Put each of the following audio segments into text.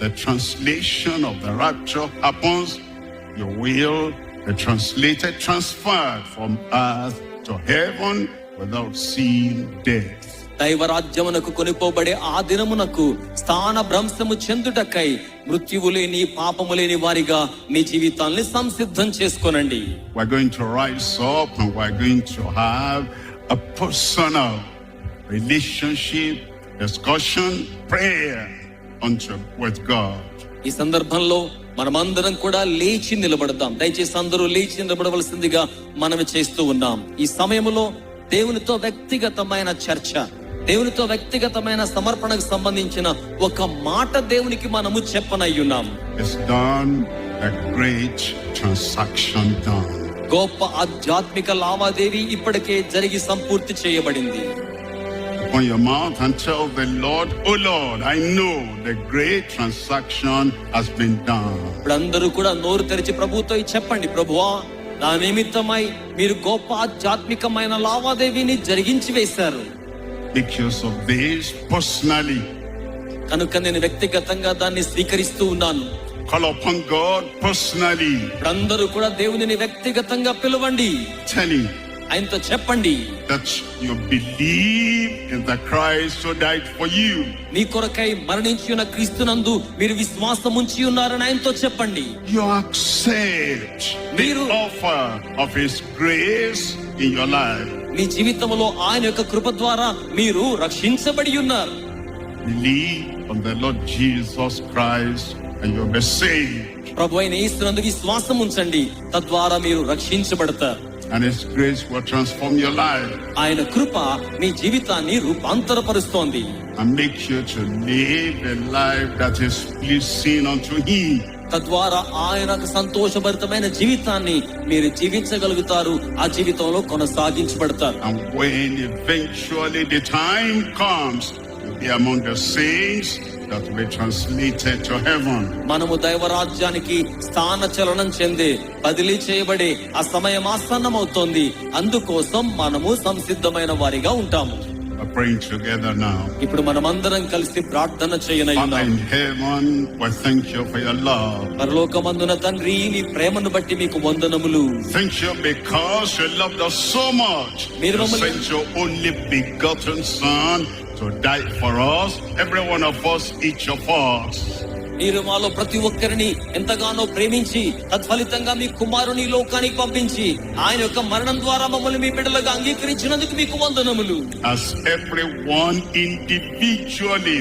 the translation of the rapture happens, you will be translated, transferred from earth to heaven without seeing death. దైవరాజ్యమునకు కొనిపోబడే ఆ దినమునకు స్థాన భ్రంశము చెందుటకై మృత్యువు లేని పాపము లేని వారిగా మీ జీవితాన్ని సంసిద్ధం చేసుకోనండి. We're going to rise up and we're going to have a personal relationship, discussion, prayer with God. ఈ సందర్భంలో మనమందరం కూడా లేచి నిలబడదాం. దయచేసి అందరూ లేచి నిలబడవలసిందిగా మనం చేస్తూ ఉన్నాం. ఈ సమయంలో దేవునితో వ్యక్తిగతమైన చర్చ, దేవునితో వ్యక్తిగతమైన సమర్పణకు సంబంధించిన ఒక మాట దేవునికి మనము చెప్పనయ్యున్నాం. It's done, a great transaction done. గొప్ప ఆధ్యాత్మిక లావాదేవీ ఇప్పటికే జరిగి సంపూర్తి చేయబడింది. Open your mouth and tell the Lord, oh Lord, I know the great transaction has been done. ఇప్పుడందరూ కూడా నోరు తెరిచి ప్రభువుతో చెప్పండి, ప్రభువా నా నిమిత్తమై మీరు గొప్ప ఆధ్యాత్మికమైన లావాదేవీని జరిగించి వేశారు. Make use of this personally. కనుక నేను వ్యక్తిగతంగా దాన్ని స్వీకరిస్తూ ఉన్నాను. Call upon God personally. ఇప్పుడందరూ కూడా దేవునిని వ్యక్తిగతంగా పిలవండి. Tell him ఆయనతో చెప్పండి that you believe in the Christ who died for you. నీ కొరకై మరణించి ఉన్న క్రీస్తునందు మీరు విశ్వాసం ఉంచి ఉన్నారని ఆయనతో చెప్పండి. You accept the offer of his grace in your life. మీ జీవితంలో ఆయన యొక్క కృప ద్వారా మీరు రక్షించబడి ఉన్నారు. Believe on the Lord Jesus Christ and you'll be saved. ప్రభువైన యేసునందు విశ్వాసం ఉంచండి, తద్వారా మీరు రక్షించబడతారు. And his grace will transform your life. ఆయన కృప మీ జీవితాన్ని రూపాంతరపరుస్తోంది. And make sure to live a life that is pleasing unto him. తద్వారా ఆయనకు సంతోషభరితమైన జీవితాన్ని మీరు జీవించగలుగుతారు. ఆ జీవితంలో కొనసాగించబడతారు. And when eventually the time comes, you'll be among the saints that will be translated to heaven. మనము దైవరాజ్యానికి స్థాన చలనం చెందే బదిలీ చేయబడే ఆ సమయం ఆసన్నమవుతోంది. అందుకోసం మనము సంసిద్ధమైన వారిగా ఉంటాము. We're praying together now. ఇప్పుడు మనమందరం కలిసి ప్రార్థన చేయనయ్యున్నాం. Father in heaven, we thank you for your love. పరలోకమందున తండ్రి, నీ ప్రేమను బట్టి మీకు వందనములు. Thank you because you loved us so much. You sent your only begotten Son to die for us, every one of us, each of us. మీరు మాలో ప్రతి ఒక్కరిని ఎంతగానో ప్రేమించి తత్ఫలితంగా మీ కుమారుని లోకానికి పంపించి ఆయన యొక్క మరణం ద్వారా మమ్మల్ని మీ బిడ్డలుగా అంగీకరించినందుకు మీకు వందనములు. As everyone individually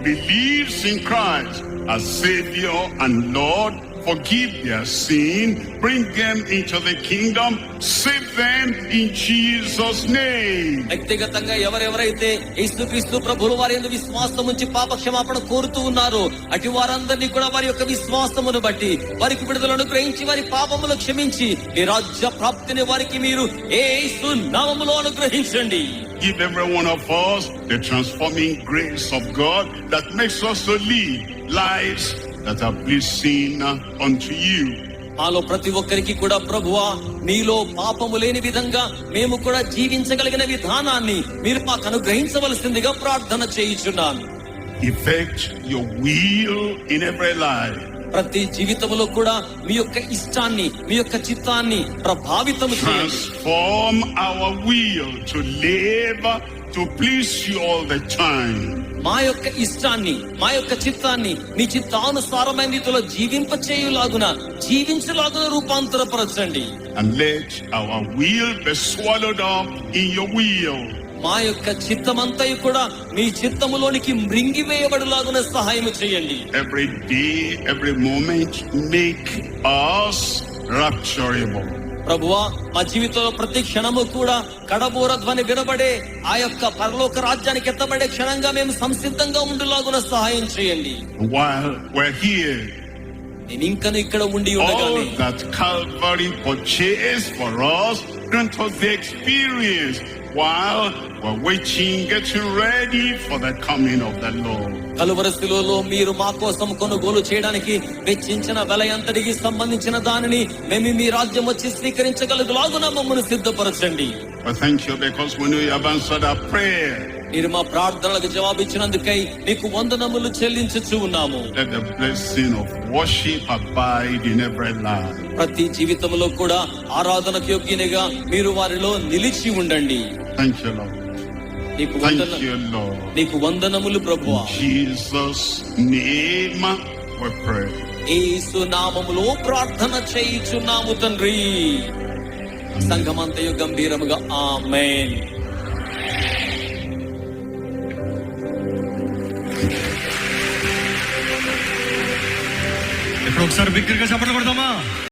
believes in Christ as Savior and Lord, forgive their sin, bring them into the kingdom, save them in Jesus' name. వ్యక్తిగతంగా ఎవరెవరైతే యేసుక్రీస్తు ప్రభువు వారి యందు విశ్వాసం ఉంచి పాప క్షమాపణ కోరుతూ ఉన్నారో అటు వారందరినీ కూడా వారి యొక్క విశ్వాసమును బట్టి వారికి విడుదలను గ్రహించి వారి పాపములు క్షమించి ఈ రాజ్య ప్రాప్తిని వారికి మీరు యేసు నామములో అనుగ్రహించండి. Give every one of us the transforming grace of God that makes us to live lives that are pleasing unto you. మాలో ప్రతి ఒక్కరికి కూడా ప్రభువా నీలో పాపము లేని విధంగా మేము కూడా జీవించగలిగిన విధానాన్ని మీరు మాకు అనుగ్రహించవలసిందిగా ప్రార్థన చేయుచున్నాను. Effect your will in every life. ప్రతి జీవితంలో కూడా మీ యొక్క ఇష్టాన్ని మీ యొక్క చిత్తాన్ని ప్రభావితం చేయండి. Transform our will to live to please you all the time. మా యొక్క ఇష్టాన్ని మా యొక్క చిత్తాన్ని మీ చిత్తానుసారమైన రీతిలో జీవింపచేయులాగున జీవించలాగున రూపాంతరపరచండి. And let our will be swallowed up in your will. మా యొక్క చిత్తమంతయు కూడా మీ చిత్తములోనికి మృంగివేయబడులాగున సహాయం చేయండి. Every day, every moment, make us rapturable. ప్రభువా మా జీవితంలో ప్రతి క్షణము కూడా కడబోర ధ్వని వినబడే ఆ యొక్క పరలోక రాజ్యానికి ఎత్తబడే క్షణంగా మేము సంసిద్ధంగా ఉండేలాగున సహాయం చేయండి. While we're here, నేను ఇంకా ఇక్కడ ఉండి ఉండగానే all that Calvary purchased for us, grant us the experience while we're waiting, getting ready for the coming of the Lord. Calvary శిలువలో మీరు మా కోసం కొనుగోలు చేయడానికి వెచ్చించిన వెల అంతటికి సంబంధించిన దానిని మేము మీ రాజ్యం వచ్చి స్వీకరించగలుగులాగున మమ్మల్ని సిద్ధపరచండి. I thank you because we know you have answered our prayer. మీరు మా ప్రార్థనలకు జవాబిచ్చినందుకై మీకు వందనములు చెల్లించుచు ఉన్నాము. Let the blessing of worship abide in every life. ప్రతి జీవితంలో కూడా ఆరాధనకు యోగ్యునిగా మీరు వారిలో నిలిచి ఉండండి. Thank you, Lord. నీకు Thank you, Lord. నీకు వందనములు ప్రభువా. In Jesus' name we pray. యేసు నామములో ప్రార్థన చేయుచున్నాము తండ్రి. సంఘమంతయు గంభీరముగా ఆమేన్. ఇప్పుడు ఒకసారి బిగ్గరగా చప్పట్లు కొడదామా?